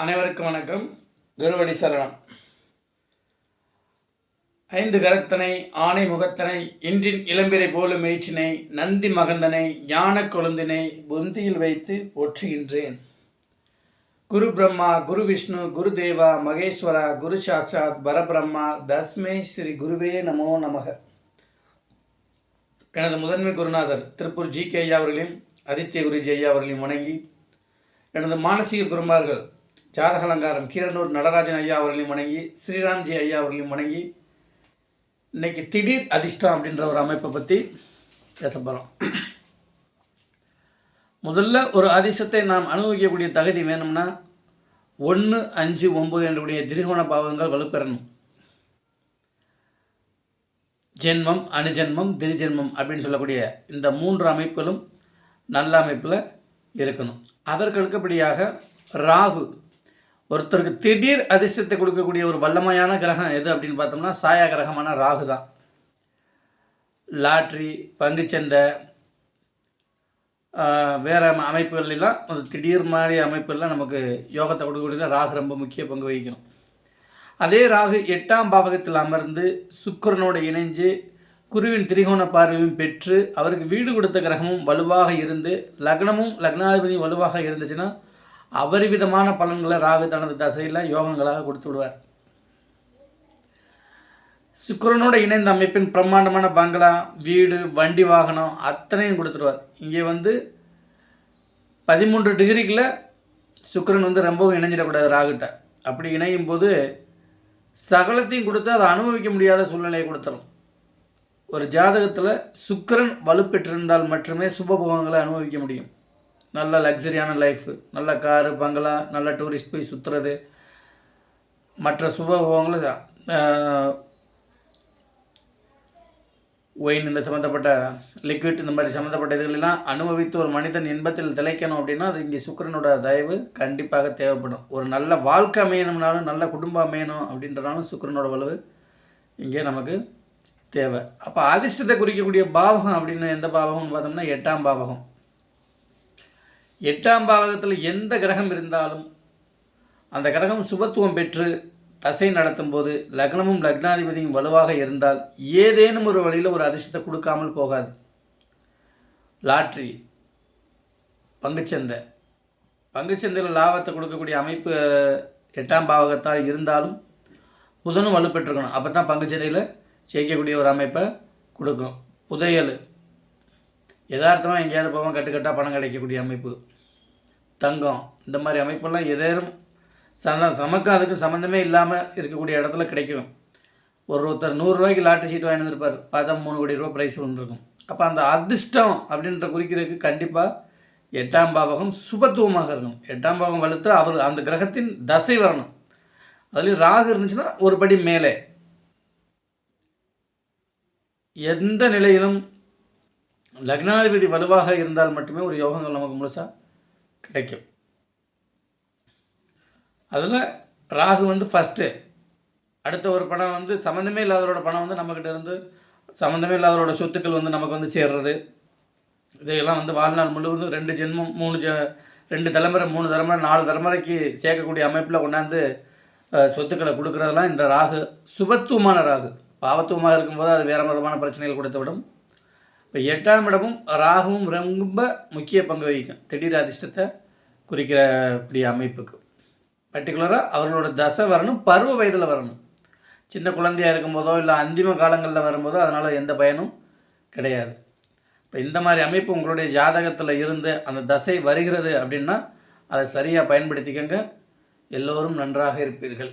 அனைவருக்கும் வணக்கம். குருவடி சரணம். ஐந்து கரத்தனை ஆணை முகத்தனை இன்றின் இளம்பிரை போலும் மேய்ச்சினை நந்தி மகந்தனை ஞான கொழுந்தினை புந்தியில் வைத்து போற்றுகின்றேன். குரு பிரம்மா, குரு விஷ்ணு, குரு தேவா, மகேஸ்வரா, குரு சாட்சாத் பரபிரம்மா, தஸ்மே ஸ்ரீ குருவே நமோ நமக. எனது முதன்மை குருநாதர் திருப்பூர் ஜி.கே. ஐயா அவர்களையும் ஆதித்ய குருஜி ஐயா அவர்களையும் வணங்கி, எனது மானசீக குருமார்கள் ஜாதக அலங்காரம் கீரனூர் நடராஜன் ஐயா அவர்களையும் வணங்கி, ஸ்ரீராம்ஜி ஐயா அவர்களையும் வணங்கி, இன்றைக்கி திடீர் அதிர்ஷ்டம் அப்படின்ற ஒரு அமைப்பை பற்றி பேச போகிறோம். முதல்ல ஒரு அதிர்ஷ்டத்தை நாம் அனுபவிக்கக்கூடிய தகுதி வேணும்னா 1, 5, 9 என்றுடைய திரிகோண பாவங்கள் வலுப்பெறணும். ஜென்மம், அணுஜென்மம், திரிஜென்மம் அப்படின்னு சொல்லக்கூடிய இந்த 3 அமைப்புகளும் நல்ல அமைப்பில் இருக்கணும். அதற்கு அடுத்தபடியாக ராகு, ஒருத்தருக்கு திடீர் அதிர்ஷ்டத்தை கொடுக்கக்கூடிய ஒரு வல்லமையான கிரகம் எது அப்படின்னு பார்த்தோம்னா சாயா கிரகமான ராகு தான். லாட்ரி, பங்குச்சந்தை, வேறு அமைப்புகளெல்லாம் ஒரு திடீர் மாதிரி அமைப்புகள்லாம் நமக்கு யோகத்தை கொடுக்கக்கூடிய ராகு ரொம்ப முக்கிய பங்கு வகிக்கணும். அதே ராகு 8ஆம் பாவகத்தில் அமர்ந்து சுக்கிரனோடு இணைஞ்சு குருவின் திரிகோண பார்வையும் பெற்று அவருக்கு வீடு கொடுத்த கிரகமும் வலுவாக இருந்து லக்னமும் லக்னாதிபதியும் வலுவாக இருந்துச்சுன்னா அபரிவிதமான பலன்களை ராகு தனது தசையில் யோகங்களாக கொடுத்து விடுவார். சுக்கிரனோடு இணைந்த அமைப்பின் பிரம்மாண்டமான பங்களா, வீடு, வண்டி, வாகனம் அத்தனையும் கொடுத்துடுவார். இங்கே 13 டிகிரிக்குள்ள சுக்கிரன் ரொம்பவும் இணைஞ்சிடக்கூடாது ராகுகிட்ட. அப்படி இணையும் போது சகலத்தையும் கொடுத்து அதை அனுபவிக்க முடியாத சூழ்நிலையை கொடுத்துரும். ஒரு ஜாதகத்தில் சுக்கிரன் வலுப்பெற்றிருந்தால் மட்டுமே சுபபோகங்களை அனுபவிக்க முடியும். நல்ல லக்ஸரியான லைஃபு, நல்ல காரு, பங்களா, நல்ல டூரிஸ்ட் போய் சுற்றுறது, மற்ற சுபபோகங்கள், ஒயின் இந்த சம்மந்தப்பட்ட லிக்விட் இந்த மாதிரி சம்மந்தப்பட்ட இதுகளெல்லாம் அனுபவித்து ஒரு மனிதன் இன்பத்தில் திளைக்கணும் அப்படின்னா அது இங்கே சுக்கிரனோட தயவு கண்டிப்பாக தேவைப்படும். ஒரு நல்ல வாழ்க்கை அமையணும்னாலும் நல்ல குடும்பம் அமையணும் அப்படின்றனாலும் சுக்கிரனோட வலுவு இங்கே நமக்கு தேவை. அப்போ அதிர்ஷ்டத்தை குறிக்கக்கூடிய பாவகம் அப்படின்னு எந்த பாவகம்னு பார்த்தோம்னா 8ஆம் பாவகம். 8ஆம் பாவகத்தில் எந்த கிரகம் இருந்தாலும் அந்த கிரகம் சுபத்துவம் பெற்று தசை நடத்தும் போது லக்னமும் லக்னாதிபதியும் வலுவாக இருந்தால் ஏதேனும் ஒரு வழியில் ஒரு அதிர்ஷ்டத்தை கொடுக்காமல் போகாது. லாட்ரி, பங்குச்சந்தையில் லாபத்தை கொடுக்கக்கூடிய அமைப்பு 8ஆம் பாவகத்தால் இருந்தாலும் புதனும் வலுப்பெற்றிருக்கணும். அப்போ தான் பங்குச்சந்தையில் ஜெயிக்கக்கூடிய ஒரு அமைப்பை கொடுக்கும். புதையல், யதார்த்தமாக எங்கேயாவது போவோம், கட்டுக்கட்டாக பணம் கிடைக்கக்கூடிய அமைப்பு. தங்கம், இந்த மாதிரி அமைப்பெல்லாம் ஏதேனும் நமக்கு அதுக்கு சம்மந்தமே இல்லாமல் இருக்கக்கூடிய இடத்துல கிடைக்கும். ஒருத்தர் 100 ரூபாய்க்கு லாட்டரி சீட் வாங்கி வந்துருப்பார், பார்த்தா 3 கோடி ரூபா ப்ரைஸ் வந்துருக்கும். அப்போ அந்த அதிர்ஷ்டம் அப்படின்ற குறிக்கிறதுக்கு கண்டிப்பாக 8ஆம் பாவகம் சுபத்துவமாக இருக்கணும். 8ஆம் பாவகம் வலுத்து அவர் அந்த கிரகத்தின் தசை வரணும். அதுலேயும் ராகு இருந்துச்சுன்னா ஒரு படி மேலே. எந்த நிலையிலும் லக்னாதிபதி வலுவாக இருந்தால் மட்டுமே ஒரு யோகங்கள் நமக்கு முழுசாக கிடைக்கும். அதில் ராகு ஃபஸ்ட்டு. அடுத்த ஒரு பணம் சம்மந்தமே இல்லாதவரோட பணம் நம்மக்கிட்ட இருந்து சம்மந்தமே இல்லாதவரோட சொத்துக்கள் நமக்கு சேர்றது. இதையெல்லாம் வாழ்நாள் முழுவதும் 2 ஜென்மம் 2 தலைமுறை 3 தலைமுறை 4 தலைமுறைக்கு சேர்க்கக்கூடிய அமைப்பில் கொண்டாந்து சொத்துக்களை கொடுக்குறதெல்லாம் இந்த ராகு சுபத்துவமான ராகு. பாவத்துவமாக இருக்கும்போது அது வேறு விதமான பிரச்சனைகள் கொடுத்து விடும். இப்போ 8ஆம் இடமும் ராகுவும் ரொம்ப முக்கிய பங்கு வகிக்கும் திடீர் அதிர்ஷ்டத்தை குறிக்கிறக்கூடிய அமைப்புக்கு. பர்டிகுலராக அவர்களோட தசை வரணும், பருவ வயதில் வரணும். சின்ன குழந்தையாக இருக்கும்போதோ இல்லை அந்திம காலங்களில் வரும்போதோ அதனால் எந்த பயனும் கிடையாது. இப்போ இந்த மாதிரி அமைப்பு உங்களுடைய ஜாதகத்தில் இருந்து அந்த தசை வருகிறது அப்படின்னா அதை சரியாக பயன்படுத்திக்கங்க. எல்லோரும் நன்றாக இருப்பீர்கள்.